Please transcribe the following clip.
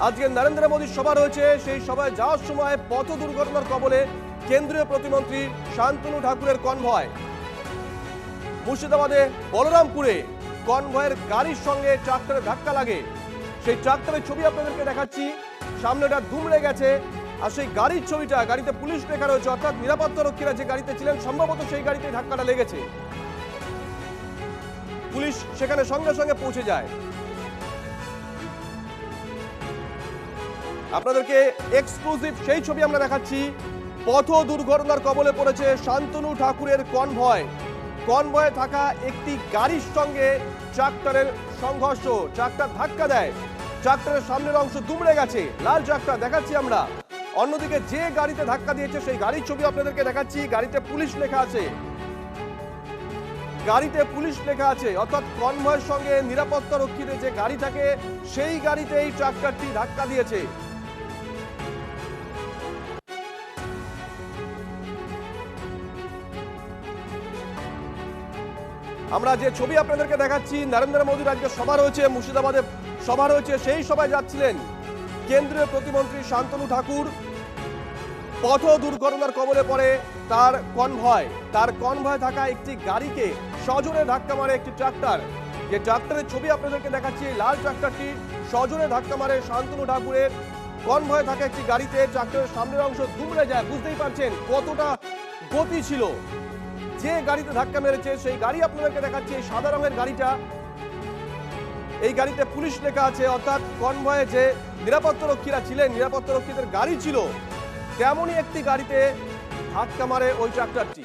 আজকে নরেন্দ্র মোদীর সভা রয়েছে, সেই সভায় যাওয়ার সময় পথ দুর্ঘটনার কবলে কেন্দ্রীয় প্রতিমন্ত্রী শান্তনু ঠাকুরের কনভয়। মুর্শিদাবাদে বলরামপুরে কনভয়ের গাড়ির সঙ্গে ট্রাক্টরের ধাক্কা লাগে। সেই ট্রাক্টরের ছবি আপনাদেরকে দেখাচ্ছি, সামনেটা দুমড়ে গেছে। আর সেই গাড়ির ছবিটা, গাড়িতে পুলিশ লেখা রয়েছে, অর্থাৎ নিরাপত্তা রক্ষীরা যে গাড়িতে ছিলেন সম্ভবত সেই গাড়িতে ধাক্কাটা লেগেছে। পুলিশ সেখানে সঙ্গে সঙ্গে পৌঁছে যায়। আপনাদেরকে এক্সক্লুসিভ সেই ছবি আমরা দেখাচ্ছি। পথ দুর্ঘটনার কবলে পড়েছে শান্তনু ঠাকুরের কনভয়। কনভয়ে থাকা একটি গাড়ির সঙ্গে ট্রাক্টরের সংঘর্ষ, ট্রাক্টর ধাক্কা দেয়, ট্রাক্টরের সামনের অংশ দুমড়ে গেছে, লাল ট্রাক্টর দেখাচ্ছি আমরা। অন্যদিকে যে গাড়িতে ধাক্কা দিয়েছে সেই গাড়ির ছবি আপনাদেরকে দেখাচ্ছি, গাড়িতে পুলিশ লেখা আছে, গাড়িতে পুলিশ লেখা আছে, অর্থাৎ কনভয়ের সঙ্গে নিরাপত্তা রক্ষীদের যে গাড়ি থাকে সেই গাড়িতে এই ট্রাক্টরটি ধাক্কা দিয়েছে। আমরা যে ছবি আপনাদেরকে দেখাচ্ছি, নরেন্দ্র মোদীর আজকে সভা রয়েছে, মুর্শিদাবাদে সভা রয়েছে, সেই সভায় যাচ্ছিলেন কেন্দ্রীয় প্রতিমন্ত্রী শান্তনু ঠাকুর। পথ দুর্ঘটনার কবলে পড়ে তার কনভয় থাকা একটি গাড়িকে সজোরে ধাক্কা মারে একটি ট্রাক্টর। যে ট্রাক্টরের ছবি আপনাদেরকে দেখাচ্ছি, লাল ট্রাক্টরটি সজোরে ধাক্কা মারে শান্তনু ঠাকুরের কনভয়ে থাকা একটি গাড়িতে। ট্রাক্টরের সামনের অংশ দুমড়ে যায়, বুঝতেই পারছেন কতটা গতি ছিল। যে গাড়িতে ধাক্কা মেরেছে সেই গাড়ি আপনাদেরকে দেখাচ্ছি, সাদা রঙের গাড়িটা। এই গাড়িতে পুলিশ লেখা আছে, অর্থাৎ কনভয়ে যে নিরাপত্তা রক্ষীরা ছিলেন, নিরাপত্তা রক্ষীদের গাড়ি ছিল, তেমনই একটি গাড়িতে ধাক্কা মারে ওই ট্রাক্টরটি।